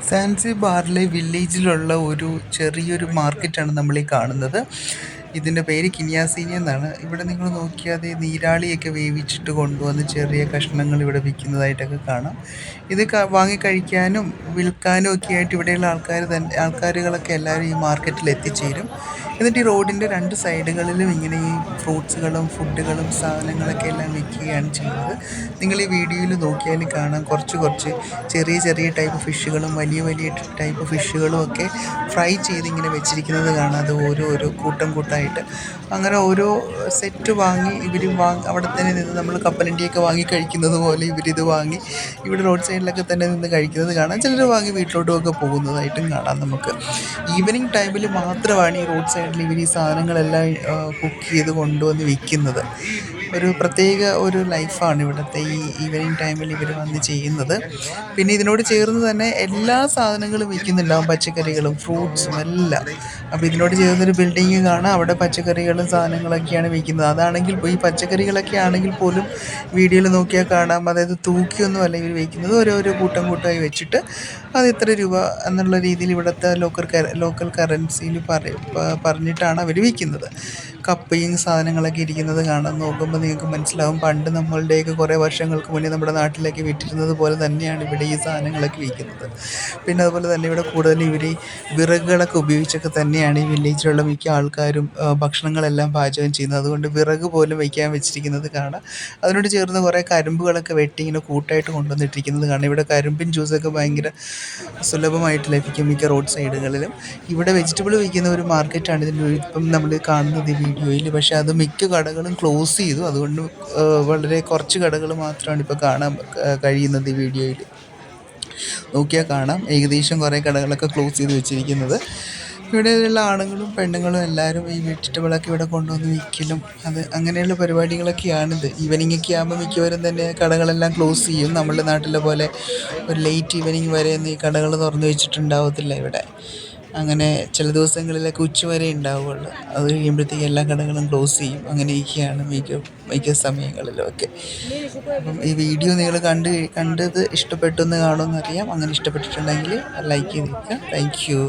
സാൻസിബാറിലെ വില്ലേജിലുള്ള ഒരു ചെറിയൊരു മാർക്കറ്റാണ് നമ്മളീ കാണുന്നത്. ഇതിൻ്റെ പേര് കിനിയാസീനി എന്നാണ്. ഇവിടെ നിങ്ങൾ നോക്കിയാൽ ദേ നീരാളിയൊക്കെ വേവിച്ചിട്ട് കൊണ്ടുവന്ന് ചെറിയ കഷ്ണങ്ങൾ ഇവിടെ വിൽക്കുന്നതായിട്ടൊക്കെ കാണാം. ഇത് വാങ്ങി കഴിക്കാനും വിൽക്കാനും ഒക്കെ ആയിട്ട് ഇവിടെയുള്ള ആൾക്കാരുകളൊക്കെ എല്ലാവരും ഈ മാർക്കറ്റിൽ എത്തിച്ചേരും. എന്നിട്ട് ഈ റോഡിൻ്റെ രണ്ട് സൈഡുകളിലും ഇങ്ങനെ ഈ ഫ്രൂട്ട്സുകളും ഫുഡുകളും സാധനങ്ങളൊക്കെ എല്ലാം വിൽക്കുകയാണ് ചെയ്യുന്നത്. നിങ്ങൾ ഈ വീഡിയോയിൽ നോക്കിയാൽ കാണാം കുറച്ച് കുറച്ച് ചെറിയ ചെറിയ ടൈപ്പ് ഫിഷുകളും വലിയ വലിയ ടൈപ്പ് ഫിഷുകളും ഒക്കെ ഫ്രൈ ചെയ്ത് ഇങ്ങനെ വെച്ചിരിക്കുന്നത് കാണാം. അത് ഓരോ കൂട്ടം കൂട്ടമായിട്ട് അങ്ങനെ ഓരോ സെറ്റ് വാങ്ങി അവിടെ തന്നെ നിന്ന് നമ്മൾ കപ്പലണ്ടിയൊക്കെ വാങ്ങി കഴിക്കുന്നത് പോലെ ഇവരിത് വാങ്ങി ഇവിടെ റോഡ് സൈഡിലൊക്കെ തന്നെ നിന്ന് കഴിക്കുന്നത് കാണാം. ചിലർ വാങ്ങി വീട്ടിലോട്ടുമൊക്കെ പോകുന്നതായിട്ടും കാണാം. നമുക്ക് ഈവനിങ് ടൈമിൽ മാത്രമാണ് ഈ റോഡ് സൈഡിൽ ഇവർ ഈ സാധനങ്ങളെല്ലാം കുക്ക് ചെയ്ത് കൊണ്ടുവന്ന് വിൽക്കുന്നത്. ഒരു പ്രത്യേക ഒരു ലൈഫാണ് ഇവിടുത്തെ ഈ ഈവനിങ് ടൈമിൽ ഇവർ വന്ന് ചെയ്യുന്നത്. പിന്നെ ഇതിനോട് ചേർന്ന് തന്നെ എല്ലാ സാധനങ്ങളും വിൽക്കുന്നുണ്ടാവും, പച്ചക്കറികളും ഫ്രൂട്ട്സും എല്ലാം. അപ്പോൾ ഇതിനോട് ചേർന്നൊരു ബിൽഡിങ് കാണാം, അവിടെ പച്ചക്കറികളും സാധനങ്ങളൊക്കെയാണ് വിൽക്കുന്നത്. അതാണെങ്കിൽ ഈ പച്ചക്കറികളൊക്കെ ആണെങ്കിൽ പോലും വീഡിയോയിൽ നോക്കിയാൽ കാണാം, അതായത് തൂക്കിയൊന്നും അല്ല ഇവർ വിൽക്കുന്നത്, ഓരോരോ കൂട്ടമായി വെച്ചിട്ട് അത് ഇത്ര രൂപ എന്നുള്ള രീതിയിൽ ഇവിടുത്തെ ലോക്കൽ കറൻസിയിൽ പറഞ്ഞിട്ടാണ് അവർ വിൽക്കുന്നത്. കപ്പയും സാധനങ്ങളൊക്കെ ഇരിക്കുന്നത് കാണാൻ നോക്കുമ്പോൾ നിങ്ങൾക്ക് മനസ്സിലാവും, പണ്ട് നമ്മളുടെയൊക്കെ കുറേ വർഷങ്ങൾക്ക് മുന്നേ നമ്മുടെ നാട്ടിലൊക്കെ വിറ്റിരുന്നത് പോലെ തന്നെയാണ് ഇവിടെ ഈ സാധനങ്ങളൊക്കെ വിൽക്കുന്നത്. പിന്നെ അതുപോലെ തന്നെ ഇവിടെ കൂടുതൽ ഇവർ വിറകുകളൊക്കെ ഉപയോഗിച്ചൊക്കെ തന്നെയാണ് ഈ വില്ലേജിലുള്ള മിക്ക ആൾക്കാരും ഭക്ഷണങ്ങളെല്ലാം പാചകം ചെയ്യുന്നത്. അതുകൊണ്ട് വിറക് പോലും വയ്ക്കാൻ വെച്ചിരിക്കുന്നത് കാണാം. അതിനോട് ചേർന്ന് കുറേ കരിമ്പുകളൊക്കെ വെട്ടി ഇങ്ങനെ കൂട്ടായിട്ട് കൊണ്ടുവന്നിട്ടിരിക്കുന്നത് കാണാം. ഇവിടെ കരിമ്പിൻ ജ്യൂസൊക്കെ ഭയങ്കര സുലഭമായിട്ട് ലഭിക്കും മിക്ക റോഡ് സൈഡുകളിലും. ഇവിടെ വെജിറ്റബിൾ വിൽക്കുന്ന ഒരു മാർക്കറ്റാണ് ഇതിൻ്റെ ഇപ്പം നമ്മൾ കാണുന്നത് ഈ വീഡിയോയിൽ. പക്ഷേ അത് മിക്ക കടകളും ക്ലോസ് ചെയ്തു. അതുകൊണ്ട് വളരെ കുറച്ച് കടകൾ മാത്രമാണ് ഇപ്പോൾ കാണാൻ കഴിയുന്നത്. ഈ വീഡിയോയിൽ നോക്കിയാൽ കാണാം ഏകദേശം കുറേ കടകളൊക്കെ ക്ലോസ് ചെയ്ത് വെച്ചിരിക്കുന്നത്. ഇവിടെയുള്ള ആണുങ്ങളും പെണ്ണുങ്ങളും എല്ലാവരും ഈ വെജിറ്റബിളൊക്കെ ഇവിടെ കൊണ്ടുവന്ന് വിൽക്കലും അങ്ങനെയുള്ള പരിപാടികളൊക്കെയാണിത്. ഈവനിങ്ങൊക്കെ ആകുമ്പോൾ മിക്കവരും തന്നെ കടകളെല്ലാം ക്ലോസ് ചെയ്യും. നമ്മുടെ നാട്ടിലെ പോലെ ഒരു ലേറ്റ് ഈവനിങ് വരെ ഒന്നും ഈ കടകൾ തുറന്ന് വെച്ചിട്ടുണ്ടാവത്തില്ല ഇവിടെ. അങ്ങനെ ചില ദിവസങ്ങളിലൊക്കെ ഉച്ചവരെ ഉണ്ടാവുകയുള്ളൂ. അത് കഴിയുമ്പോഴത്തേക്ക് എല്ലാ കടകളും ക്ലോസ് ചെയ്യും. അങ്ങനെയൊക്കെയാണ് മിക്ക സമയങ്ങളിലുമൊക്കെ. അപ്പം ഈ വീഡിയോ നിങ്ങൾ കണ്ടത് ഇഷ്ടപ്പെട്ടെന്ന് കാണുമെന്നറിയാം. അങ്ങനെ ഇഷ്ടപ്പെട്ടിട്ടുണ്ടെങ്കിൽ ലൈക്ക് ചെയ്തേക്കുക. Thank you.